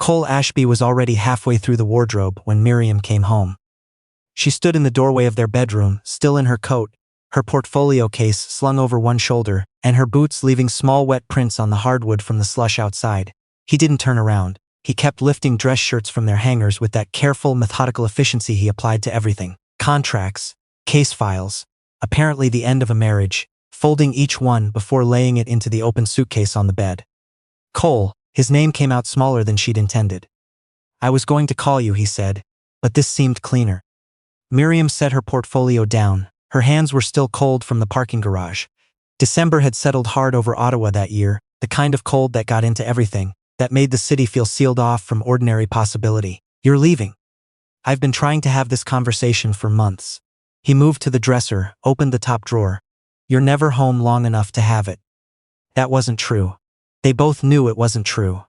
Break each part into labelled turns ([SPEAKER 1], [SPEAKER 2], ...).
[SPEAKER 1] Cole Ashby was already halfway through the wardrobe when Miriam came home. She stood in the doorway of their bedroom, still in her coat, her portfolio case slung over one shoulder, and her boots leaving small wet prints on the hardwood from the slush outside. He didn't turn around. He kept lifting dress shirts from their hangers with that careful, methodical efficiency he applied to everything. Contracts, case files, apparently the end of a marriage, folding each one before laying it into the open suitcase on the bed. Cole, his name came out smaller than she'd intended. "I was going to call you," he said, "but this seemed cleaner." Miriam set her portfolio down. Her hands were still cold from the parking garage. December had settled hard over Ottawa that year, the kind of cold that got into everything, that made the city feel sealed off from ordinary possibility. "You're leaving." "I've been trying to have this conversation for months." He moved to the dresser, opened the top drawer. "You're never home long enough to have it." That wasn't true. They both knew it wasn't true.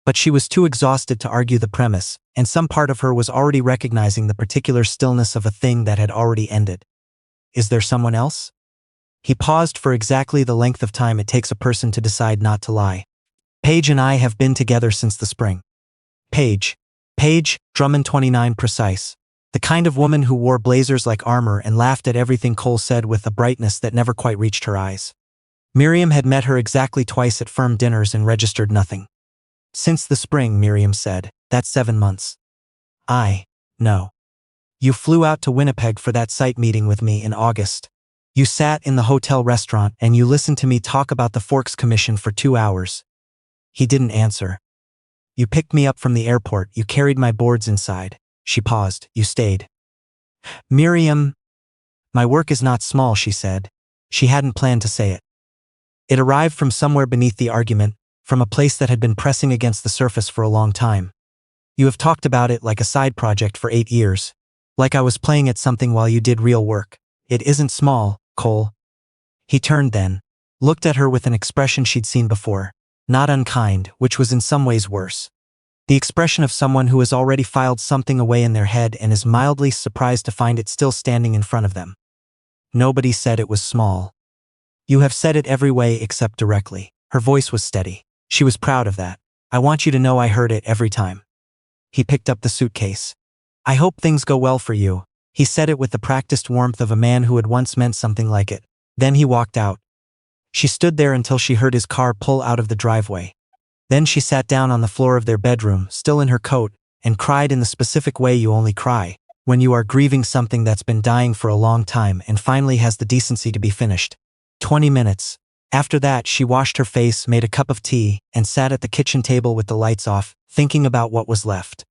[SPEAKER 1] But she was too exhausted to argue the premise, and some part of her was already recognizing the particular stillness of a thing that had already ended. "Is there someone else?" He paused for exactly the length of time it takes a person to decide not to lie. "Paige and I have been together since the spring." Paige. Paige, Drummond 29 precise. The kind of woman who wore blazers like armor and laughed at everything Cole said with a brightness that never quite reached her eyes. Miriam had met her exactly twice at firm dinners and registered nothing. "Since the spring," Miriam said. "That's 7 months." No. You flew out to Winnipeg for that site meeting with me in August. You sat in the hotel restaurant and you listened to me talk about the Forks Commission for 2 hours. He didn't answer. "You picked me up from the airport, you carried my boards inside." She paused. "You stayed." "Miriam." "My work is not small," she said. She hadn't planned to say it. It arrived from somewhere beneath the argument, from a place that had been pressing against the surface for a long time. "You have talked about it like a side project for 8 years. Like I was playing at something while you did real work. It isn't small, Cole." He turned then, looked at her with an expression she'd seen before, not unkind, which was in some ways worse. The expression of someone who has already filed something away in their head and is mildly surprised to find it still standing in front of them. "Nobody said it was small. You have said it every way except directly." Her voice was steady. She was proud of that. "I want you to know I heard it every time." He picked up the suitcase. "I hope things go well for you." He said it with the practiced warmth of a man who had once meant something like it. Then he walked out. She stood there until she heard his car pull out of the driveway. Then she sat down on the floor of their bedroom, still in her coat, and cried in the specific way you only cry when you are grieving something that's been dying for a long time and finally has the decency to be finished. 20 minutes. After that, she washed her face, made a cup of tea, and sat at the kitchen table with the lights off, thinking about what was left.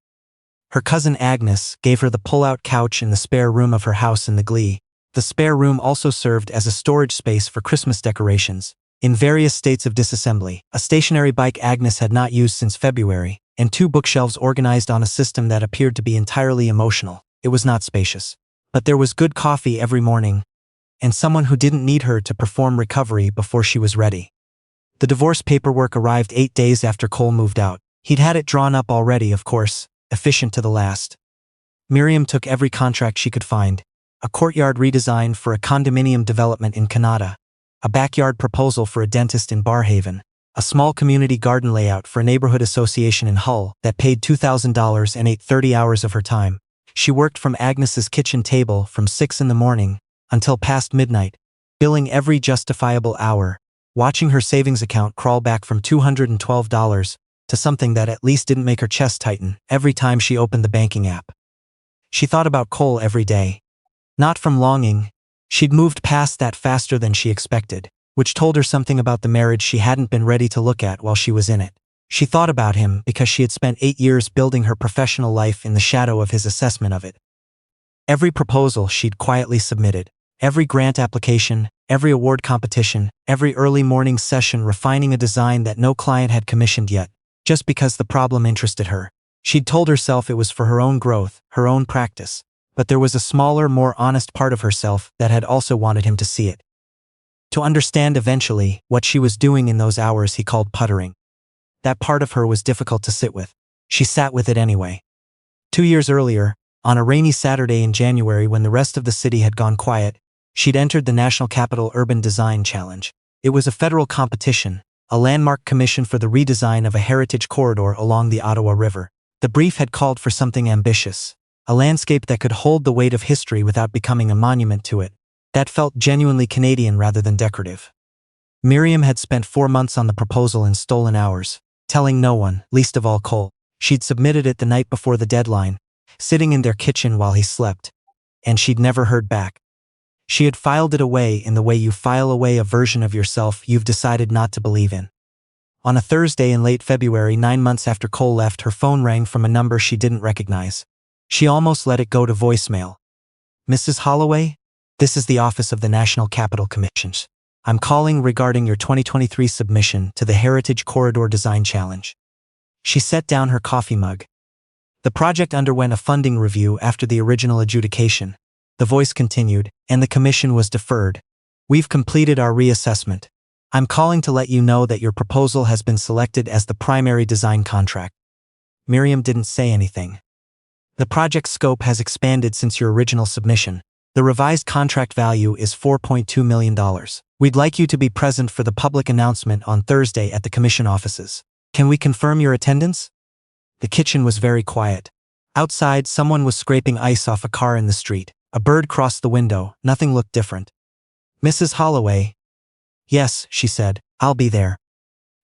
[SPEAKER 1] Her cousin Agnes gave her the pull-out couch in the spare room of her house in the Glee. The spare room also served as a storage space for Christmas decorations, in various states of disassembly, a stationary bike Agnes had not used since February, and 2 bookshelves organized on a system that appeared to be entirely emotional. It was not spacious. But there was good coffee every morning, and someone who didn't need her to perform recovery before she was ready. The divorce paperwork arrived 8 days after Cole moved out. He'd had it drawn up already, of course, efficient to the last. Miriam took every contract she could find. A courtyard redesign for a condominium development in Canada, a backyard proposal for a dentist in Barhaven, a small community garden layout for a neighborhood association in Hull that paid $2,000 and ate 30 hours of her time. She worked from Agnes's kitchen table from 6 in the morning until past midnight, billing every justifiable hour, watching her savings account crawl back from $212 to something that at least didn't make her chest tighten every time she opened the banking app. She thought about Cole every day. Not from longing. She'd moved past that faster than she expected, which told her something about the marriage she hadn't been ready to look at while she was in it. She thought about him because she had spent 8 years building her professional life in the shadow of his assessment of it. Every proposal she'd quietly submitted, every grant application, every award competition, every early morning session refining a design that no client had commissioned yet, just because the problem interested her. She'd told herself it was for her own growth, her own practice. But there was a smaller, more honest part of herself that had also wanted him to see it. To understand eventually what she was doing in those hours he called puttering. That part of her was difficult to sit with. She sat with it anyway. 2 years earlier, on a rainy Saturday in January when the rest of the city had gone quiet, she'd entered the National Capital Urban Design Challenge. It was a federal competition, a landmark commission for the redesign of a heritage corridor along the Ottawa River. The brief had called for something ambitious, a landscape that could hold the weight of history without becoming a monument to it, that felt genuinely Canadian rather than decorative. Miriam had spent 4 months on the proposal in stolen hours, telling no one, least of all Cole. She'd submitted it the night before the deadline, sitting in their kitchen while he slept, and she'd never heard back. She had filed it away in the way you file away a version of yourself you've decided not to believe in. On a Thursday in late February, 9 months after Cole left, her phone rang from a number she didn't recognize. She almost let it go to voicemail. "Mrs. Holloway? This is the office of the National Capital Commissions. I'm calling regarding your 2023 submission to the Heritage Corridor Design Challenge." She set down her coffee mug. "The project underwent a funding review after the original adjudication," the voice continued, "and the commission was deferred. We've completed our reassessment. I'm calling to let you know that your proposal has been selected as the primary design contract." Miriam didn't say anything. "The project's scope has expanded since your original submission. The revised contract value is $4.2 million. We'd like you to be present for the public announcement on Thursday at the commission offices. Can we confirm your attendance?" The kitchen was very quiet. Outside, someone was scraping ice off a car in the street. A bird crossed the window. Nothing looked different. "Mrs. Holloway?" "Yes," she said, "I'll be there."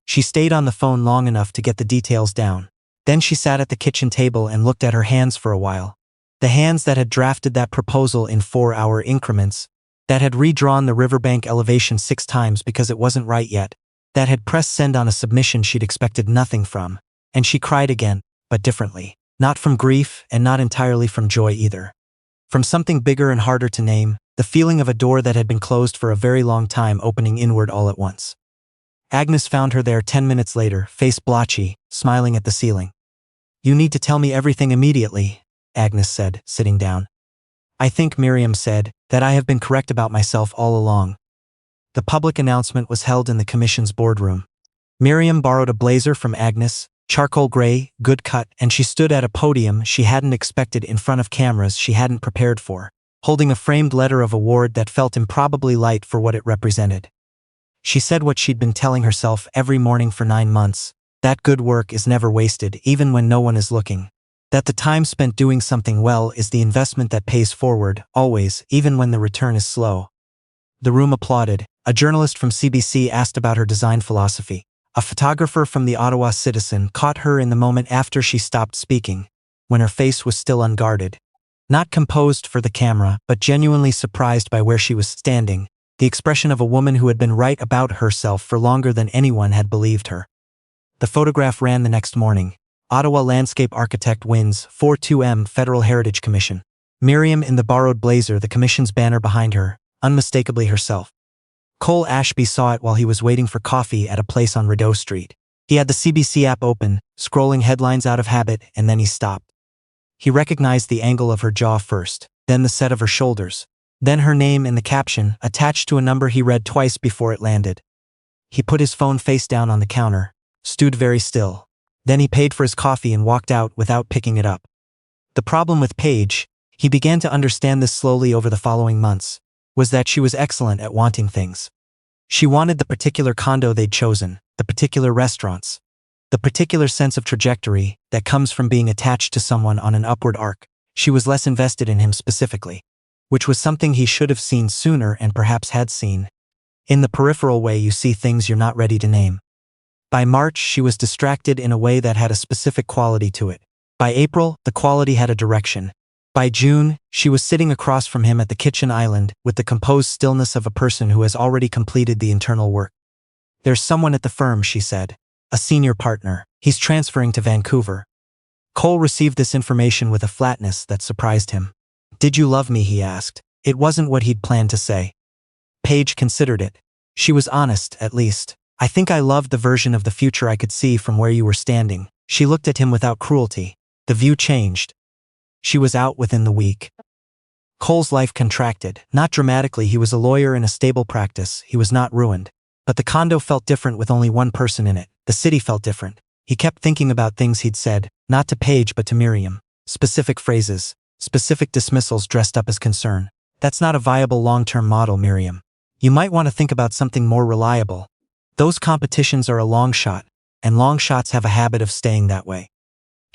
[SPEAKER 1] She stayed on the phone long enough to get the details down. Then she sat at the kitchen table and looked at her hands for a while. The hands that had drafted that proposal in 4-hour increments, that had redrawn the riverbank elevation 6 times because it wasn't right yet, that had pressed send on a submission she'd expected nothing from. And she cried again, but differently. Not from grief, and not entirely from joy either. From something bigger and harder to name, the feeling of a door that had been closed for a very long time opening inward all at once. Agnes found her there 10 minutes later, face blotchy, smiling at the ceiling. "You need to tell me everything immediately," Agnes said, sitting down. "I think," Miriam said, "that I have been correct about myself all along." The public announcement was held in the commission's boardroom. Miriam borrowed a blazer from Agnes, charcoal gray, good cut, and she stood at a podium she hadn't expected in front of cameras she hadn't prepared for, holding a framed letter of award that felt improbably light for what it represented. She said what she'd been telling herself every morning for 9 months, that good work is never wasted even when no one is looking. That the time spent doing something well is the investment that pays forward, always, even when the return is slow. The room applauded. A journalist from CBC asked about her design philosophy. A photographer from the Ottawa Citizen caught her in the moment after she stopped speaking, when her face was still unguarded. Not composed for the camera, but genuinely surprised by where she was standing, the expression of a woman who had been right about herself for longer than anyone had believed her. The photograph ran the next morning. Ottawa landscape architect wins 4-2M Federal Heritage Commission. Miriam in the borrowed blazer, the commission's banner behind her, unmistakably herself. Cole Ashby saw it while he was waiting for coffee at a place on Rideau Street. He had the CBC app open, scrolling headlines out of habit, and then he stopped. He recognized the angle of her jaw first, then the set of her shoulders, then her name in the caption, attached to a number he read twice before it landed. He put his phone face down on the counter, stood very still. Then he paid for his coffee and walked out without picking it up. The problem with Paige, he began to understand this slowly over the following months, was that she was excellent at wanting things. She wanted the particular condo they'd chosen, the particular restaurants, the particular sense of trajectory that comes from being attached to someone on an upward arc. She was less invested in him specifically, which was something he should have seen sooner and perhaps had seen. In the peripheral way you see things you're not ready to name. By March, she was distracted in a way that had a specific quality to it. By April, the quality had a direction. By June, she was sitting across from him at the kitchen island with the composed stillness of a person who has already completed the internal work. "There's someone at the firm," she said. "A senior partner. He's transferring to Vancouver." Cole received this information with a flatness that surprised him. "Did you love me?" he asked. It wasn't what he'd planned to say. Paige considered it. She was honest, at least. "I think I loved the version of the future I could see from where you were standing." She looked at him without cruelty. The view changed. She was out within the week. Cole's life contracted. Not dramatically, he was a lawyer in a stable practice, he was not ruined. But the condo felt different with only one person in it. The city felt different. He kept thinking about things he'd said, not to Paige but to Miriam. Specific phrases, specific dismissals dressed up as concern. "That's not a viable long-term model, Miriam. You might want to think about something more reliable. Those competitions are a long shot, and long shots have a habit of staying that way."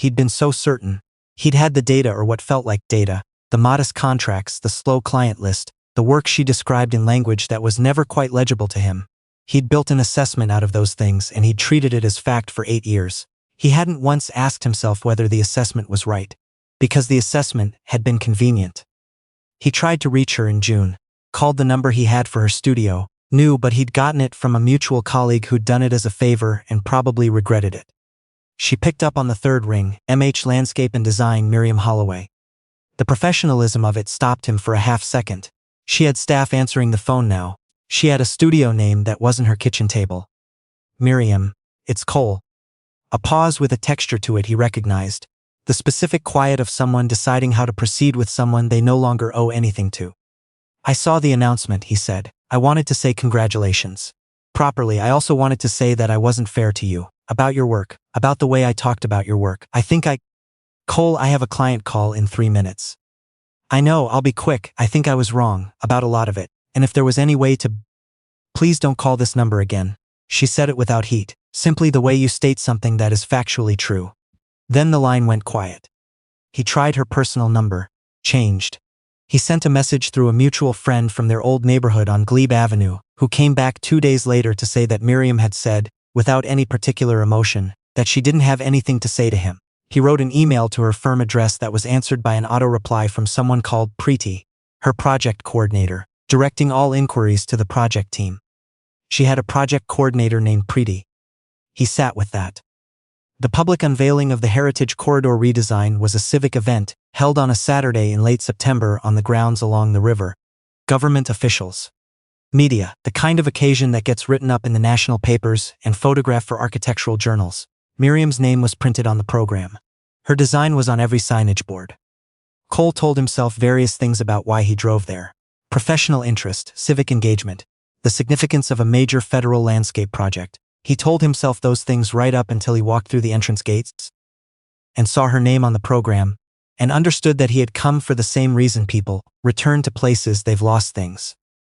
[SPEAKER 1] He'd been so certain. He'd had the data, or what felt like data, the modest contracts, the slow client list, the work she described in language that was never quite legible to him. He'd built an assessment out of those things, and he'd treated it as fact for 8 years. He hadn't once asked himself whether the assessment was right, because the assessment had been convenient. He tried to reach her in June, called the number he had for her studio, knew but he'd gotten it from a mutual colleague who'd done it as a favor and probably regretted it. She picked up on the third ring, MH Landscape and Design, Miriam Holloway. The professionalism of it stopped him for a half second. She had staff answering the phone now. She had a studio name that wasn't her kitchen table. Miriam, it's Cole. A pause with a texture to it he recognized. The specific quiet of someone deciding how to proceed with someone they no longer owe anything to. I saw the announcement, he said. I wanted to say congratulations. Properly, I also wanted to say that I wasn't fair to you. About your work. About the way I talked about your work. Cole, I have a client call in 3 minutes. I know, I'll be quick. I think I was wrong about a lot of it. And if there was any way to... Please don't call this number again. She said it without heat. Simply the way you state something that is factually true. Then the line went quiet. He tried her personal number. Changed. He sent a message through a mutual friend from their old neighborhood on Glebe Avenue, who came back 2 days later to say that Miriam had said, without any particular emotion, that she didn't have anything to say to him. He wrote an email to her firm address that was answered by an auto-reply from someone called Preeti, her project coordinator, directing all inquiries to the project team. She had a project coordinator named Preeti. He sat with that. The public unveiling of the Heritage Corridor redesign was a civic event, held on a Saturday in late September on the grounds along the river. Government officials. Media, the kind of occasion that gets written up in the national papers and photographed for architectural journals. Miriam's name was printed on the program. Her design was on every signage board. Cole told himself various things about why he drove there. Professional interest, civic engagement, the significance of a major federal landscape project. He told himself those things right up until he walked through the entrance gates and saw her name on the program, and understood that he had come for the same reason people return to places they've lost things.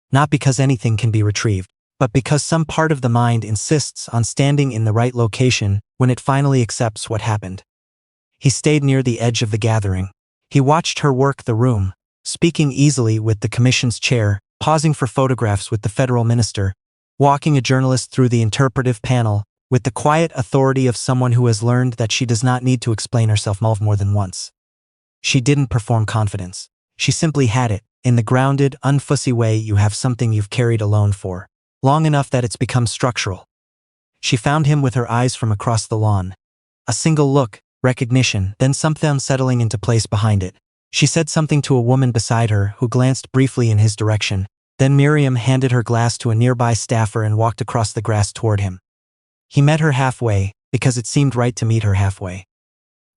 [SPEAKER 1] Not because anything can be retrieved, but because some part of the mind insists on standing in the right location when it finally accepts what happened. He stayed near the edge of the gathering. He watched her work the room, speaking easily with the commission's chair, pausing for photographs with the federal minister, walking a journalist through the interpretive panel, with the quiet authority of someone who has learned that she does not need to explain herself more than once. She didn't perform confidence. She simply had it, in the grounded, unfussy way you have something you've carried alone for long enough that it's become structural. She found him with her eyes from across the lawn. A single look, recognition, then something settling into place behind it. She said something to a woman beside her who glanced briefly in his direction. Then Miriam handed her glass to a nearby staffer and walked across the grass toward him. He met her halfway, because it seemed right to meet her halfway.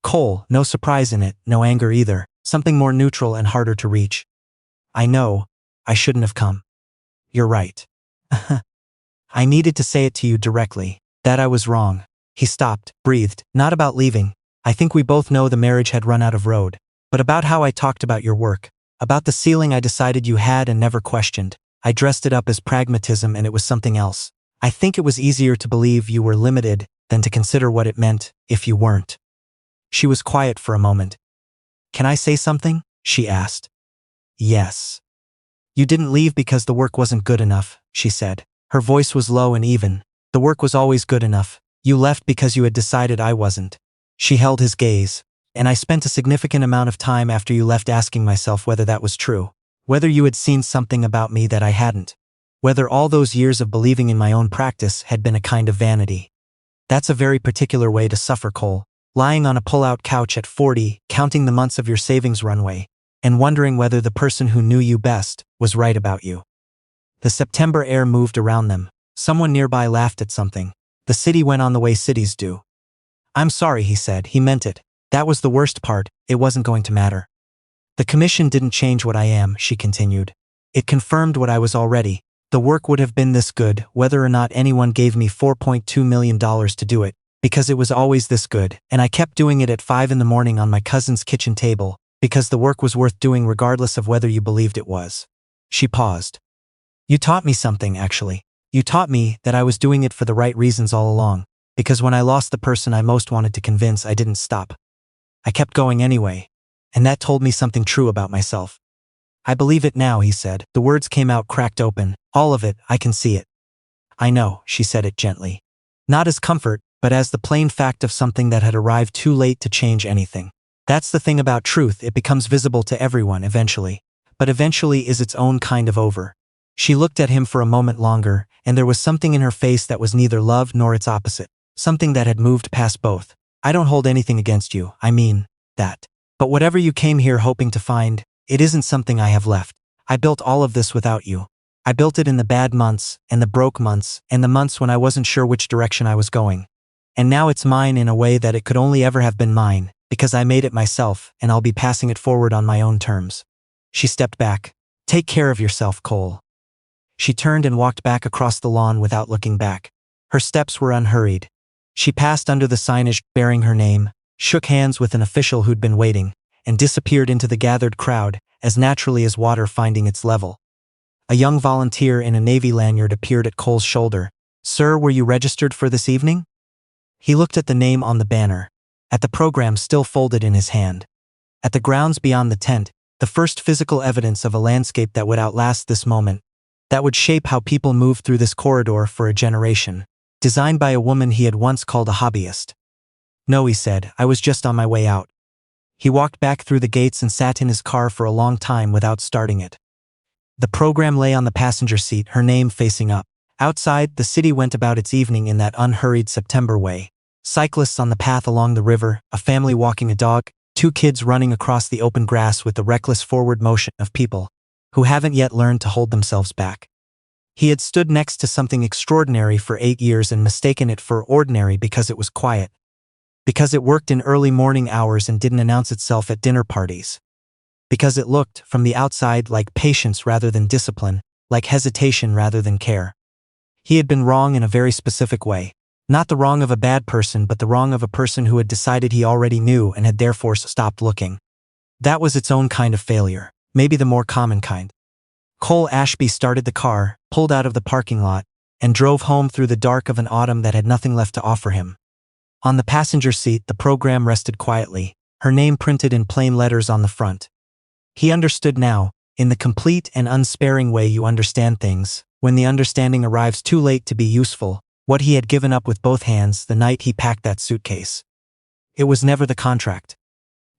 [SPEAKER 1] Cole, no surprise in it, no anger either, something more neutral and harder to reach. I know, I shouldn't have come. You're right. I needed to say it to you directly, that I was wrong. He stopped, breathed, not about leaving. I think we both know the marriage had run out of road, but about how I talked about your work. About the ceiling I decided you had and never questioned. I dressed it up as pragmatism and it was something else. I think it was easier to believe you were limited than to consider what it meant if you weren't. She was quiet for a moment. Can I say something? She asked. Yes. You didn't leave because the work wasn't good enough, she said. Her voice was low and even. The work was always good enough. You left because you had decided I wasn't. She held his gaze. And I spent a significant amount of time after you left asking myself whether that was true. Whether you had seen something about me that I hadn't. Whether all those years of believing in my own practice had been a kind of vanity. That's a very particular way to suffer, Cole. Lying on a pull-out couch at 40, counting the months of your savings runway, and wondering whether the person who knew you best was right about you. The September air moved around them. Someone nearby laughed at something. The city went on the way cities do. I'm sorry, he said. He meant it. That was the worst part. It wasn't going to matter. The commission didn't change what I am, she continued. It confirmed what I was already. The work would have been this good, whether or not anyone gave me $4.2 million to do it, because it was always this good, and I kept doing it at 5 in the morning on my cousin's kitchen table, because the work was worth doing regardless of whether you believed it was. She paused. You taught me something, actually. You taught me that I was doing it for the right reasons all along, because when I lost the person I most wanted to convince, I didn't stop. I kept going anyway. And that told me something true about myself. I believe it now, he said. The words came out cracked open. All of it, I can see it. I know, she said it gently. Not as comfort, but as the plain fact of something that had arrived too late to change anything. That's the thing about truth, it becomes visible to everyone eventually. But eventually is its own kind of over. She looked at him for a moment longer, and there was something in her face that was neither love nor its opposite. Something that had moved past both. I don't hold anything against you, I mean, that. But whatever you came here hoping to find, it isn't something I have left. I built all of this without you. I built it in the bad months, and the broke months, and the months when I wasn't sure which direction I was going. And now it's mine in a way that it could only ever have been mine, because I made it myself, and I'll be passing it forward on my own terms. She stepped back. Take care of yourself, Cole. She turned and walked back across the lawn without looking back. Her steps were unhurried. She passed under the signage bearing her name, shook hands with an official who'd been waiting, and disappeared into the gathered crowd, as naturally as water finding its level. A young volunteer in a Navy lanyard appeared at Cole's shoulder. Sir, were you registered for this evening? He looked at the name on the banner, at the program still folded in his hand. At the grounds beyond the tent, the first physical evidence of a landscape that would outlast this moment, that would shape how people moved through this corridor for a generation, designed by a woman he had once called a hobbyist. No, he said, I was just on my way out. He walked back through the gates and sat in his car for a long time without starting it. The program lay on the passenger seat, her name facing up. Outside, the city went about its evening in that unhurried September way. Cyclists on the path along the river, a family walking a dog, two kids running across the open grass with the reckless forward motion of people who haven't yet learned to hold themselves back. He had stood next to something extraordinary for 8 years and mistaken it for ordinary because it was quiet. Because it worked in early morning hours and didn't announce itself at dinner parties. Because it looked, from the outside, like patience rather than discipline, like hesitation rather than care. He had been wrong in a very specific way. Not the wrong of a bad person, but the wrong of a person who had decided he already knew and had therefore stopped looking. That was its own kind of failure, maybe the more common kind. Cole Ashby started the car, pulled out of the parking lot, and drove home through the dark of an autumn that had nothing left to offer him. On the passenger seat, the program rested quietly, her name printed in plain letters on the front. He understood now, in the complete and unsparing way you understand things, when the understanding arrives too late to be useful, what he had given up with both hands the night he packed that suitcase. It was never the contract.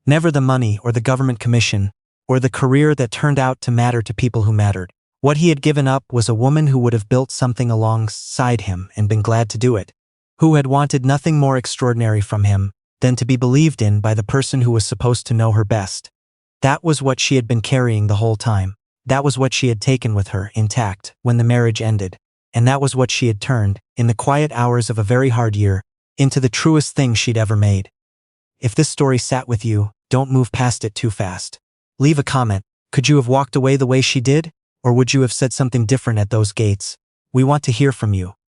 [SPEAKER 1] Never the money or the government commission, or the career that turned out to matter to people who mattered. What he had given up was a woman who would have built something alongside him and been glad to do it, who had wanted nothing more extraordinary from him than to be believed in by the person who was supposed to know her best. That was what she had been carrying the whole time. That was what she had taken with her, intact, when the marriage ended. And that was what she had turned, in the quiet hours of a very hard year, into the truest thing she'd ever made. If this story sat with you, don't move past it too fast. Leave a comment. Could you have walked away the way she did? Or would you have said something different at those gates? We want to hear from you.